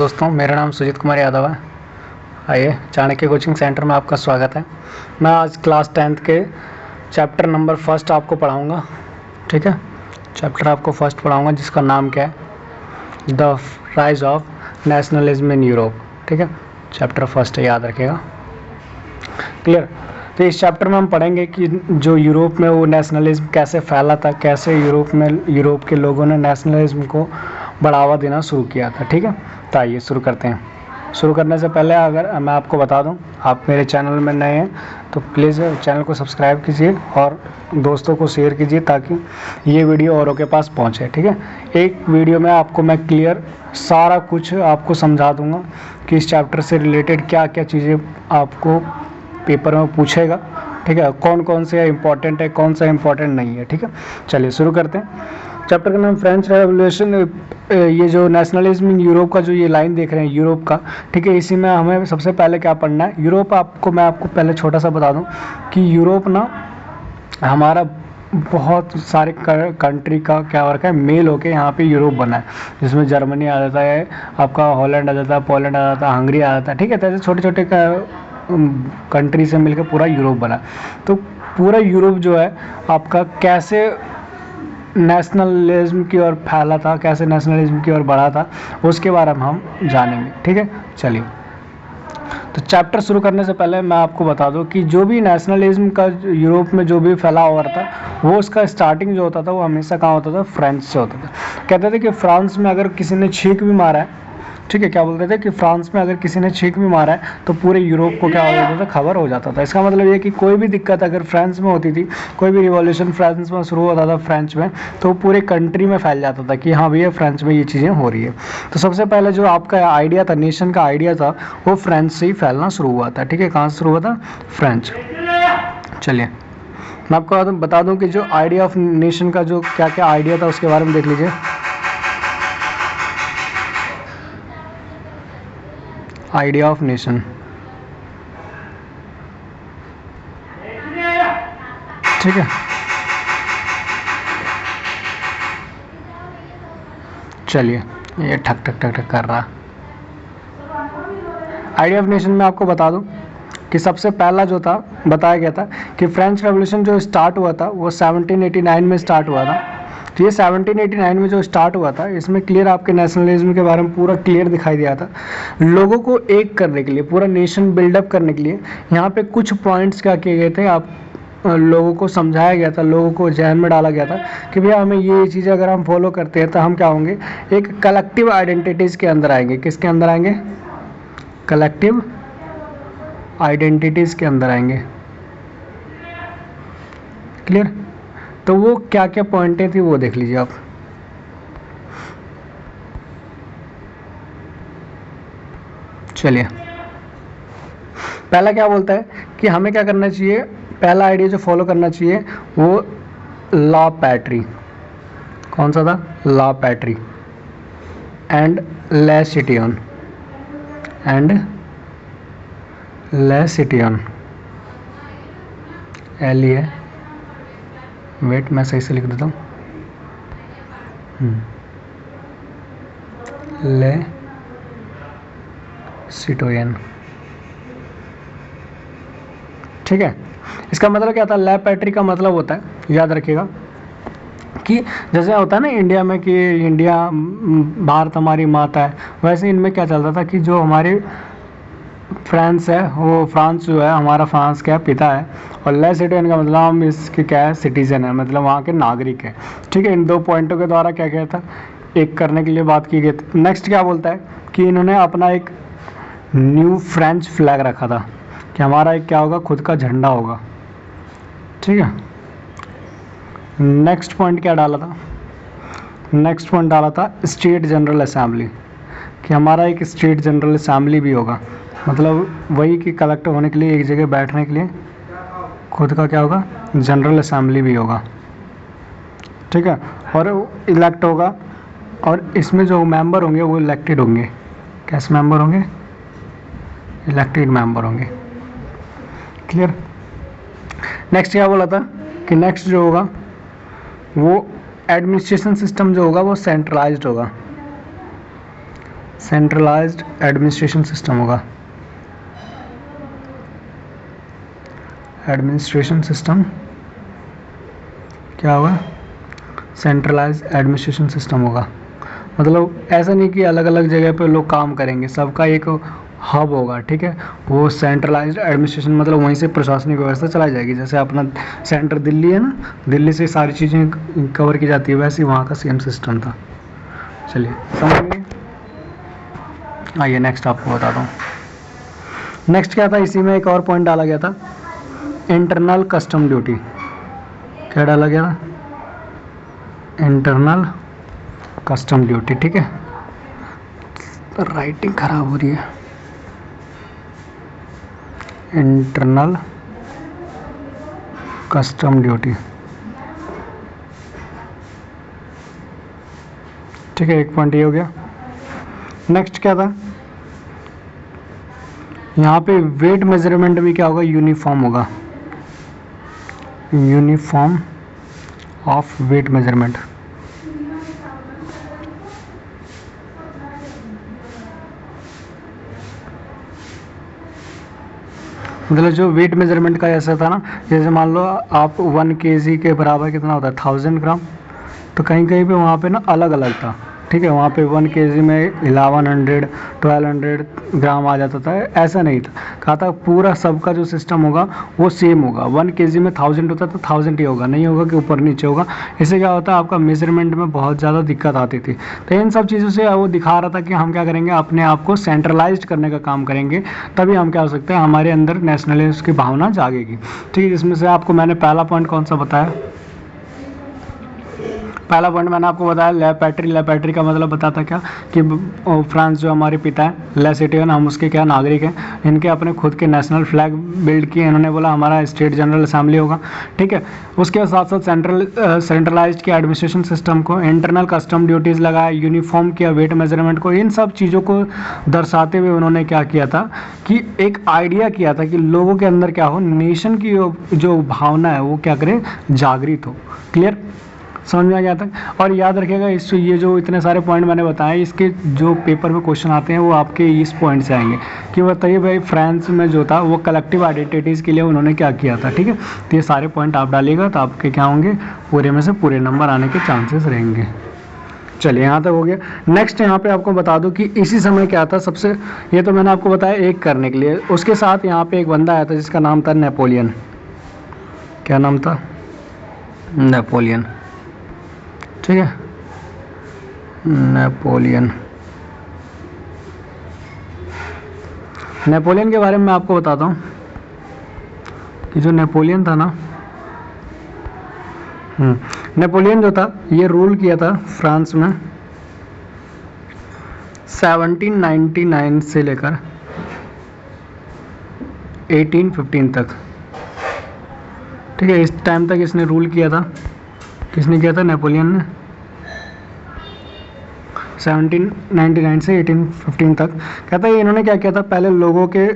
दोस्तों, मेरा नाम सुजीत कुमार यादव है। आइए, चाणक्य कोचिंग सेंटर में आपका स्वागत है। मैं आज क्लास 10th के चैप्टर नंबर फर्स्ट आपको पढ़ाऊंगा। ठीक है, चैप्टर आपको फर्स्ट पढ़ाऊंगा जिसका नाम क्या है, the rise of nationalism in Europe. ठीक है, चैप्टर फर्स्ट है, याद रखिएगा। क्लियर। तो इस चैप्टर में हम पढ़ेंगे कि जो यूरोप में वो नेशनलिज्म कैसे फैला था, कैसे यूरोप के लोगों ने नेशनलिज्म को बढ़ावा देना शुरू किया था। ठीक है, तो आइए शुरू करते हैं। शुरू करने से पहले अगर मैं आपको बता दूं, आप मेरे चैनल में नए हैं तो प्लीज़ चैनल को सब्सक्राइब कीजिए और दोस्तों को शेयर कीजिए ताकि ये वीडियो औरों के पास पहुंचे। ठीक है, एक वीडियो में आपको मैं क्लियर सारा कुछ आपको समझा दूंगा कि इस चैप्टर से रिलेटेड क्या क्या चीज़ें आपको पेपर में पूछेगा। ठीक है, कौन कौन से इंपॉर्टेंट है, कौन सा इंपॉर्टेंट नहीं है। ठीक है, चलिए शुरू करते हैं। चैप्टर का नाम फ्रेंच रेवोल्यूशन। ये जो नेशनलिज्म इन यूरोप का जो ये लाइन देख रहे हैं यूरोप का, ठीक है, इसी में हमें सबसे पहले क्या पढ़ना है। यूरोप मैं आपको पहले छोटा सा बता दूं कि यूरोप ना हमारा बहुत सारे कंट्री का क्या वर्क है, मेल होके यहाँ पे यूरोप बना है, जिसमें जर्मनी आ जाता है, आपका हॉलैंड आ जाता है, पोलैंड आ जाता है, हंगरी आ जाता है। ठीक है, तो ऐसे छोटे छोटे कंट्री से मिलकर पूरा यूरोप बना। तो पूरा यूरोप जो है आपका कैसे नेशनलिज्म की ओर फैला था, कैसे नेशनलिज्म की ओर बढ़ा था, उसके बारे में हम जानेंगे। ठीक है, चलिए। तो चैप्टर शुरू करने से पहले मैं आपको बता दूं कि जो भी नेशनलिज्म का यूरोप में जो भी फैला हुआ था, वो उसका स्टार्टिंग जो होता था वो हमेशा कहाँ होता था, फ्रांस से होता था। कहते थे कि फ्रांस में अगर किसी ने छींक भी मारा है, ठीक है, क्या बोलते थे कि फ्रांस में अगर किसी ने छींक भी मारा है तो पूरे यूरोप को क्या हो जाता था, खबर हो जाता था। इसका मतलब ये कि कोई भी दिक्कत अगर फ्रांस में होती थी, कोई भी रिवॉल्यूशन फ्रांस में शुरू होता था फ्रेंच में, तो पूरे कंट्री में फैल जाता था कि हाँ भैया फ्रांस में ये चीज़ें हो रही है। तो सबसे पहले जो आपका आइडिया था, नेशन का आइडिया था, वो फ्रांस से ही फैलना शुरू हुआ था। ठीक है, कहाँ से शुरू हुआ था, फ्रेंच। चलिए, मैं आपको बता दूं कि जो आइडिया ऑफ नेशन का जो क्या क्या आइडिया था उसके बारे में देख लीजिए। आइडिया ऑफ नेशन, ठीक है। चलिए, ये ठक ठक ठक ठक कर रहा। आइडिया ऑफ नेशन में आपको बता दूं कि सबसे पहला जो था बताया गया था कि फ्रेंच रेवोल्यूशन जो स्टार्ट हुआ था वो 1789 में स्टार्ट हुआ था। तो ये 1789 में जो स्टार्ट हुआ था, इसमें क्लियर आपके नेशनलिज्म के बारे में पूरा क्लियर दिखाई दिया था। लोगों को एक करने के लिए, पूरा नेशन बिल्डअप करने के लिए यहाँ पे कुछ पॉइंट्स क्या किए गए थे, आप लोगों को समझाया गया था, लोगों को जहन में डाला गया था कि भैया हमें ये चीज़ें अगर हम फॉलो करते हैं तो हम क्या होंगे, एक कलेक्टिव आइडेंटिटीज़ के अंदर आएंगे। किसके अंदर आएंगे, कलेक्टिव आइडेंटिटीज़ के अंदर आएंगे। क्लियर। तो वो क्या क्या पॉइंटें थी वो देख लीजिए आप। चलिए, पहला क्या बोलता है कि हमें क्या करना चाहिए, पहला आइडिया जो फॉलो करना चाहिए वो लॉ पैट्री। कौन सा था, लॉ पैट्री एंड ले सिटियन, एंड ले सिटियन, एल है, वेट मैं सही से लिख देता हूँ, ले सिटोयन। ठीक है, इसका मतलब क्या था, ले पैट्री का मतलब होता है, याद रखिएगा, कि जैसे होता है ना इंडिया में कि इंडिया भारत हमारी माता है, वैसे इनमें क्या चलता था कि जो हमारे फ्रांस है, वो फ्रांस जो है हमारा, फ्रांस क्या पिता है, और ले सिटिजन का मतलब हम इसके क्या है, सिटीजन है, मतलब वहाँ के नागरिक है। ठीक है, इन दो पॉइंटों के द्वारा क्या किया था, एक करने के लिए बात की गई थी। नेक्स्ट क्या बोलता है कि इन्होंने अपना एक न्यू फ्रेंच फ्लैग रखा था कि हमारा एक क्या होगा, खुद का झंडा होगा। ठीक है, नेक्स्ट पॉइंट क्या डाला था, नेक्स्ट पॉइंट डाला था स्टेट जनरल असेंबली, कि हमारा एक स्टेट जनरल असेंबली भी होगा, मतलब वही कि कलेक्ट होने के लिए, एक जगह बैठने के लिए खुद का क्या होगा, जनरल असेंबली भी होगा। ठीक है, और इलेक्ट होगा, और इसमें जो मेंबर होंगे वो इलेक्टेड होंगे। कैसे मेंबर होंगे, इलेक्टेड मेंबर होंगे। क्लियर। नेक्स्ट क्या बोला था कि नेक्स्ट जो होगा वो एडमिनिस्ट्रेशन सिस्टम जो होगा वो सेंट्रलाइज्ड होगा। सेंट्रलाइज्ड एडमिनिस्ट्रेशन सिस्टम होगा। एडमिनिस्ट्रेशन सिस्टम क्या होगा? सेंट्रलाइज्ड एडमिनिस्ट्रेशन सिस्टम होगा। मतलब ऐसा नहीं कि अलग अलग जगह पे लोग काम करेंगे, सबका एक हब होगा, ठीक है। वो सेंट्रलाइज्ड एडमिनिस्ट्रेशन मतलब वहीं से प्रशासनिक व्यवस्था चलाई जाएगी। जैसे अपना सेंटर दिल्ली है ना, दिल्ली से सारी चीज़ें कवर की जाती है, वैसे ही वहाँ का सेम सिस्टम था। चलिए समझ गए। आइए नेक्स्ट आपको बताता हूँ। नेक्स्ट क्या था, इसी में एक और पॉइंट डाला गया था, इंटरनल कस्टम ड्यूटी। क्या डाला गया था? इंटरनल कस्टम ड्यूटी, ठीक है। तो राइटिंग खराब हो रही है। इंटरनल कस्टम ड्यूटी, ठीक है, एक पॉइंट ये हो गया। नेक्स्ट क्या था, यहाँ पे वेट मेजरमेंट भी क्या होगा? यूनिफॉर्म होगा। Uniform of weight measurement. मतलब जो वेट मेजरमेंट का ऐसा था ना, जैसे मान लो आप 1 kg के बराबर कितना होता है? 1000 ग्राम। तो कहीं कहीं पे वहाँ पे ना अलग अलग था, ठीक है। वहाँ पे 1 kg में 1100 1200 ग्राम आ जाता था, ऐसा नहीं था। कहा था पूरा सबका जो सिस्टम होगा वो सेम होगा। 1 kg में 1000 होता तो 1000 ही होगा, नहीं होगा कि ऊपर नीचे होगा। इससे क्या होता है, आपका मेजरमेंट में बहुत ज़्यादा दिक्कत आती थी। तो इन सब चीज़ों से वो दिखा रहा था कि हम क्या करेंगे, अपने आप को सेंट्रलाइज्ड करने का काम करेंगे, तभी हम क्या हो सकते हैं, हमारे अंदर नेशनलिज्म की भावना जागेगी, ठीक है। इसमें से आपको मैंने पहला पॉइंट कौन सा बताया? पहला पॉइंट मैंने आपको बताया लेपैट्री। लेपैट्री का मतलब बताता क्या कि फ्रांस जो हमारे पिता है, ले सिटिजन, हम उसके क्या नागरिक हैं। इनके अपने खुद के नेशनल फ्लैग बिल्ड किए। इन्होंने बोला हमारा स्टेट जनरल असेंबली होगा, ठीक है। उसके साथ साथ सेंट्रलाइज्ड किया एडमिनिस्ट्रेशन सिस्टम को, इंटरनल कस्टम ड्यूटीज़ लगाया, यूनिफॉर्म किया वेट मेजरमेंट को। इन सब चीज़ों को दर्शाते हुए उन्होंने क्या किया था कि एक आइडिया किया था कि लोगों के अंदर क्या हो, नेशन की जो भावना है वो क्या करे, जागृत हो। क्लियर, समझ में आ गया था। और याद रखिएगा इस ये जो इतने सारे पॉइंट मैंने बताए, इसके जो पेपर में क्वेश्चन आते हैं वो आपके इस पॉइंट से आएंगे कि बताइए भाई फ्रांस में जो था वो कलेक्टिव आइडेंटिटीज़ के लिए उन्होंने क्या किया था, ठीक है। तो ये सारे पॉइंट आप डालिएगा तो आपके क्या होंगे, पूरे में से पूरे नंबर आने के चांसेस रहेंगे। चलिए यहाँ तक हो गया। नेक्स्ट यहाँ पे आपको बता दूं कि इसी समय क्या था सबसे, ये तो मैंने आपको बताया एक करने के लिए, उसके साथ यहाँ पे एक बंदा आया था जिसका नाम था नेपोलियन। क्या नाम था? नेपोलियन, ठीक है, नेपोलियन। नेपोलियन के बारे में मैं आपको बताता हूँ कि जो नेपोलियन था ना, नेपोलियन जो था ये रूल किया था फ्रांस में 1799 से लेकर 1815 तक, ठीक है। इस टाइम तक इसने रूल किया था। किसने किया था? नेपोलियन ने। 1799 से 1815 तक। कहता है इन्होंने क्या किया था, पहले लोगों के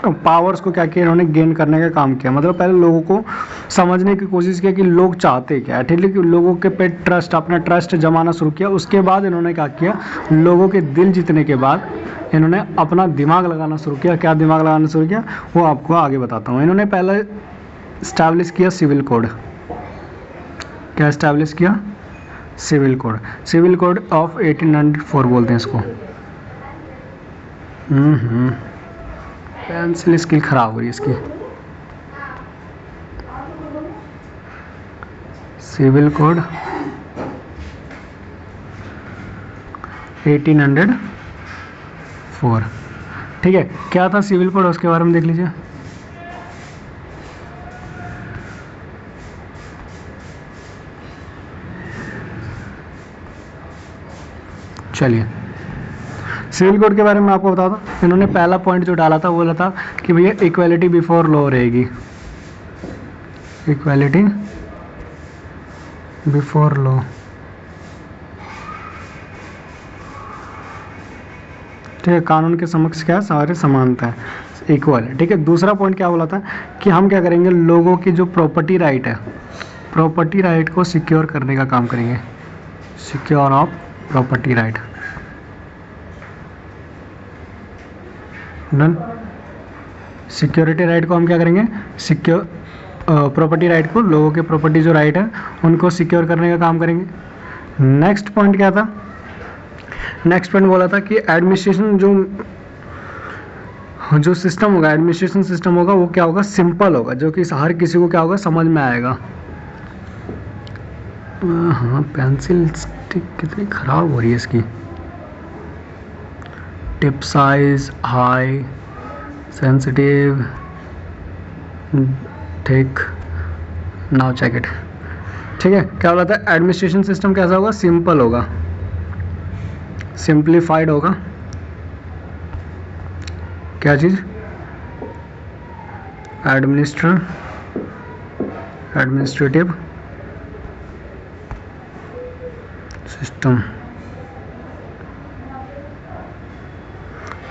पावर्स को क्या किया, इन्होंने गेन करने का काम किया। मतलब पहले लोगों को समझने की कोशिश की कि लोग चाहते क्या है, ठीक है। कि लोगों के पे ट्रस्ट, अपना ट्रस्ट जमाना शुरू किया। उसके बाद इन्होंने क्या किया, लोगों के दिल जीतने के बाद इन्होंने अपना दिमाग लगाना शुरू किया। क्या दिमाग लगाना शुरू किया वो आपको आगे बताता हूँ। इन्होंने पहले इस्टेब्लिश किया सिविल कोड। क्या इस्टेब्लिश किया? Civil code. Civil code of 1804 बोलते हैं इसको। पेंसिल स्किल खराब हो रही है इसकी। सिविल कोड 1804, ठीक है। क्या था सिविल कोड, उसके बारे में देख लीजिए। चलिए सिविल कोड के बारे में आपको बता दूं, इन्होंने पहला पॉइंट जो डाला था वो बोला था कि भैया इक्वालिटी बिफोर लॉ रहेगी। इक्वालिटी बिफोर लॉ, ठीक है। कानून के समक्ष क्या है, सारे समानता है, इक्वल है, ठीक है। दूसरा पॉइंट क्या बोला था कि हम क्या करेंगे, लोगों की जो प्रॉपर्टी राइट है, प्रॉपर्टी राइट को सिक्योर करने का काम करेंगे। Secure of property right, done. Security right को हम क्या करेंगे, सिक्योर प्रॉपर्टी राइट को, लोगों के प्रॉपर्टी जो राइट है उनको सिक्योर करने का काम करेंगे। नेक्स्ट पॉइंट क्या था, नेक्स्ट पॉइंट बोला था कि एडमिनिस्ट्रेशन जो सिस्टम होगा, एडमिनिस्ट्रेशन सिस्टम होगा वो क्या होगा, सिंपल होगा, जो कि हर किसी को क्या होगा, समझ में आएगा। हाँ, पेंसिल स्टिक कितनी खराब हो रही है इसकी। टिप साइज हाई, सेंसिटिव, ठीक, नाउ चेक इट। ठीक है, क्या बोला था, एडमिनिस्ट्रेशन सिस्टम कैसा होगा, सिंपल होगा, सिंप्लीफाइड होगा। क्या चीज, एडमिनिस्ट्रेटिव सिस्टम।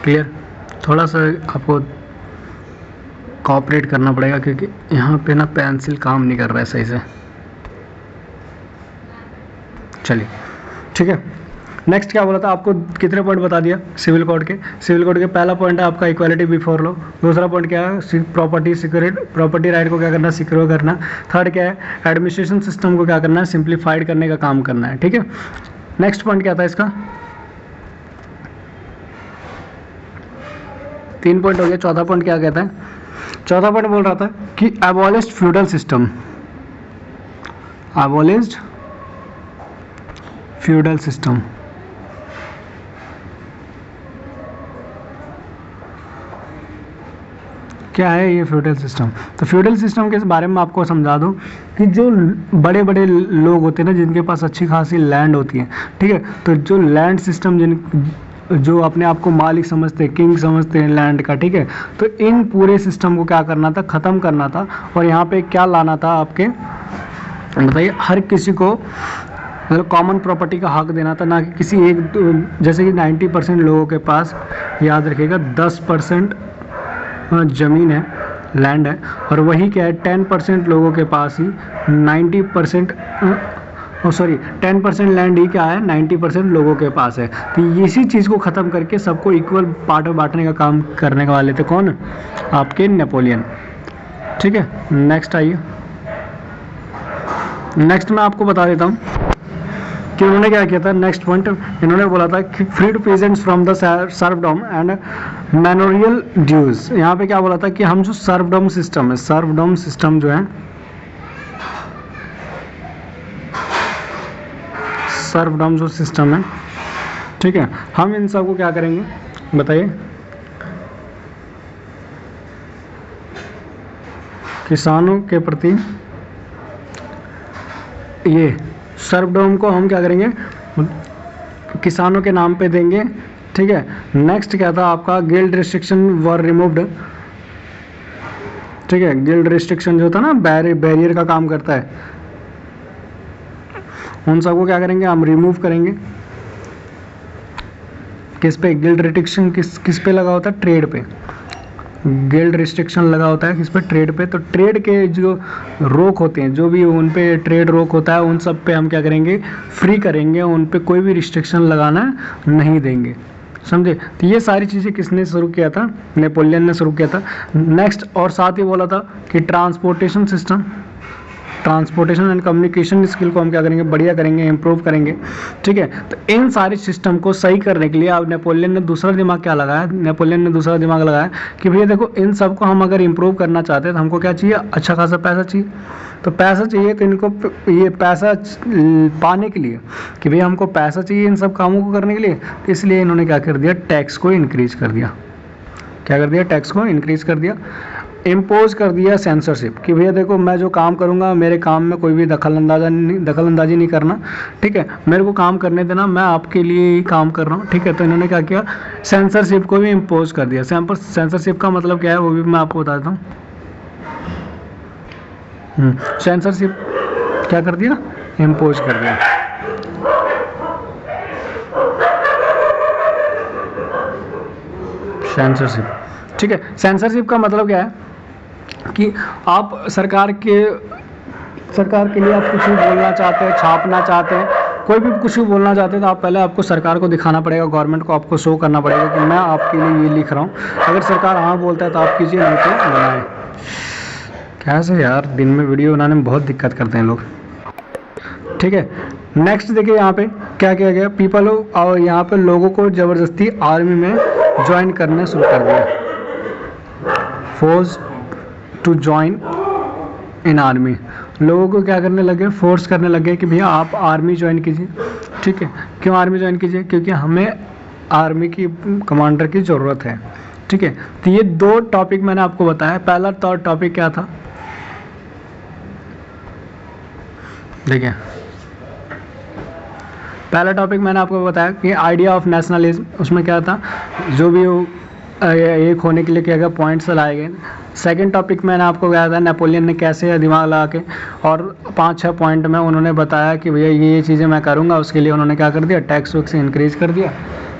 क्लियर, थोड़ा सा आपको कोऑपरेट करना पड़ेगा क्योंकि यहाँ पे ना पेंसिल काम नहीं कर रहा है सही से। चलिए ठीक है, नेक्स्ट क्या बोला था, आपको कितने पॉइंट बता दिया सिविल कोड के। सिविल कोड के पहला पॉइंट है आपका इक्वालिटी बिफोर लॉ, दूसरा पॉइंट क्या है, प्रॉपर्टी राइट को क्या करना है, सिक्योर करना। थर्ड क्या है, एडमिनिस्ट्रेशन सिस्टम को क्या करना है, सिंप्लीफाइड करने का काम करना है। ठीक है, नेक्स्ट पॉइंट क्या था इसका, 3 पॉइंट हो गया। चौथा पॉइंट क्या कहता है, चौथा पॉइंट बोल रहा था कि abolished feudal system, abolished feudal system. क्या है ये फ्यूडल सिस्टम, तो फ्यूडल सिस्टम के बारे में आपको समझा दूं कि जो बड़े बड़े लोग होते हैं ना, जिनके पास अच्छी खासी लैंड होती है, ठीक है, तो जो लैंड सिस्टम जो अपने आप को मालिक समझते हैं, किंग समझते हैं लैंड का, ठीक है, तो इन पूरे सिस्टम को क्या करना था, ख़त्म करना था। और यहाँ पे क्या लाना था आपके, बताइए, हर किसी को मतलब कॉमन प्रॉपर्टी का हक देना था, ना कि किसी एक, जैसे कि 90% लोगों के पास, याद रखिएगा, 10% ज़मीन है, लैंड है, और वही क्या है, 10% लोगों के पास ही 90%, 10% लैंड ही क्या है, 90% लोगों के पास है। तो इसी चीज़ को ख़त्म करके सबको इक्वल पार्ट में बांटने का काम करने वाले थे कौन, आपके नेपोलियन। ठीक है, नेक्स्ट आइए, नेक्स्ट मैं आपको बता देता हूँ कि उन्होंने क्या किया था। नेक्स्ट पॉइंट इन्होंने बोला था कि freed peasants from the serfdom and manorial dues. यहाँ पे क्या बोला था कि हम जो सर्वडॉम सिस्टम है, सर्वडॉम सिस्टम जो है, सर्वडॉम जो सिस्टम है, ठीक है, हम इन सब को क्या करेंगे, बताइए, किसानों के प्रति ये सर्वडॉम को हम क्या करेंगे, किसानों के नाम पे देंगे। ठीक है, नेक्स्ट क्या था आपका, गिल्ड रिस्ट्रिक्शन वर रिमूव्ड। ठीक है, गिल्ड रिस्ट्रिक्शन जो था ना, बैरियर का काम करता है, उन सबको क्या करेंगे, हम रिमूव करेंगे। किस पे, गिल्ड रिस्ट्रिक्शन किस पे लगा होता है, ट्रेड पे। गिल्ड रिस्ट्रिक्शन लगा होता है किस पे, ट्रेड पे। तो ट्रेड के जो रोक होते हैं, जो भी उन पे ट्रेड रोक होता है, उन सब पे हम क्या करेंगे, फ्री करेंगे, उन पे कोई भी रिस्ट्रिक्शन लगाना नहीं देंगे, समझे। तो ये सारी चीज़ें किसने शुरू किया था, नेपोलियन ने शुरू किया था। नेक्स्ट, और साथ ही बोला था कि transportation system, transportation and communication skill को हम क्या करेंगे, बढ़िया करेंगे, इम्प्रूव करेंगे। ठीक है, तो इन सारे सिस्टम को सही करने के लिए अब नेपोलियन ने दूसरा दिमाग क्या लगाया, नेपोलियन ने दूसरा दिमाग लगाया कि भैया देखो, इन सब को हम अगर इम्प्रूव करना चाहते हैं तो हमको क्या चाहिए, अच्छा खासा पैसा चाहिए। तो पैसा चाहिए, तो इनको ये पैसा पाने के लिए कि भैया हमको पैसा चाहिए इन सब कामों को करने के लिए, तो इसलिए इन्होंने क्या कर दिया, टैक्स को इंक्रीज कर दिया। क्या कर दिया, टैक्स को इंक्रीज कर दिया। इम्पोज कर दिया सेंसरशिप कि भैया देखो, मैं जो काम करूंगा, मेरे काम में कोई भी दखलंदाजी नहीं करना। ठीक है, मेरे को काम करने देना, मैं आपके लिए ही काम कर रहा हूँ। ठीक है, तो इन्होंने क्या किया, सेंसरशिप को भी इम्पोज कर दिया। सेंसरशिप का मतलब क्या है वो भी मैं आपको बताता हूँ। सेंसरशिप क्या कर दिया, इम्पोज कर दिया। सेंसरशिप, ठीक है, सेंसरशिप का मतलब क्या है कि आप सरकार के लिए आप कुछ भी बोलना चाहते हैं, छापना चाहते हैं, कोई भी कुछ भी बोलना चाहते हैं तो आप पहले आपको सरकार को दिखाना पड़ेगा, गवर्नमेंट को आपको शो करना पड़ेगा कि मैं आपके लिए ये लिख रहा हूँ। अगर सरकार हाँ बोलता है तो आप कीजिए, नहीं तो बनाएं। कैसे यार दिन में वीडियो बनाने में बहुत दिक्कत करते हैं लोग। ठीक है, नेक्स्ट देखिए यहाँ पे क्या किया गया, पीपल और यहाँ पे लोगों को ज़बरदस्ती आर्मी में ज्वाइन करना शुरू कर दिया, force to join in army. लोगों को क्या करने लगे, फोर्स करने लगे कि भैया आप आर्मी ज्वाइन कीजिए। ठीक है, क्यों आर्मी ज्वाइन कीजिए, क्योंकि हमें आर्मी की कमांडर की ज़रूरत है। ठीक है, तो ये 2 टॉपिक मैंने आपको बताया। पहला टॉपिक क्या था, देखिए पहला टॉपिक मैंने आपको बताया कि आइडिया ऑफ नेशनलिज्म, उसमें क्या था, जो भी एक होने के लिए क्या क्या पॉइंट्स लाए गए। सेकंड टॉपिक मैंने आपको बताया था नेपोलियन ने कैसे दिमाग लगा के और 5-6 पॉइंट में उन्होंने बताया कि भैया ये चीज़ें मैं करूँगा, उसके लिए उन्होंने क्या कर दिया, टैक्स वैक्स इंक्रीज कर दिया,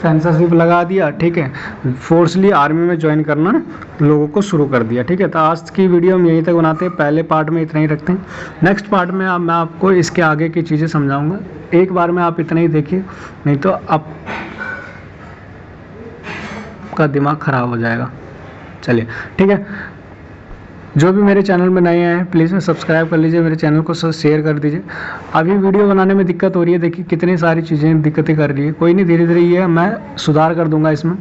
सेंसरशिप लगा दिया। ठीक है, फोर्सली आर्मी में ज्वाइन करना लोगों को शुरू कर दिया। ठीक है, तो आज की वीडियो हम यहीं तक बनाते हैं, पहले पार्ट में इतना ही रखते हैं। नेक्स्ट पार्ट में मैं आपको इसके आगे की चीज़ें समझाऊंगा। एक बार में आप इतना ही देखिए, नहीं तो आपका दिमाग ख़राब हो जाएगा। चलिए ठीक है, जो भी मेरे चैनल में नए हैं प्लीज़ सब्सक्राइब कर लीजिए, मेरे चैनल को शेयर कर दीजिए। अभी वीडियो बनाने में दिक्कत हो रही है, देखिए कितनी सारी चीज़ें दिक्कतें कर रही है, कोई नहीं, धीरे धीरे ये मैं सुधार कर दूंगा। इसमें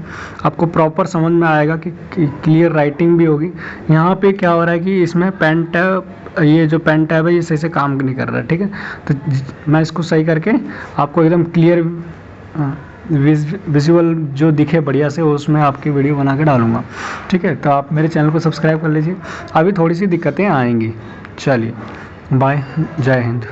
आपको प्रॉपर समझ में आएगा कि क्लियर राइटिंग भी होगी। यहाँ पे क्या हो रहा है कि इसमें पेन टैब, ये जो पेन टैब है ये सही से काम नहीं कर रहा है। ठीक है, तो मैं इसको सही करके आपको एकदम क्लियर विजुअल जो दिखे बढ़िया से उसमें आपकी वीडियो बना के डालूंगा। ठीक है, तो आप मेरे चैनल को सब्सक्राइब कर लीजिए। अभी थोड़ी सी दिक्कतें आएंगी। चलिए बाय, जय हिंद।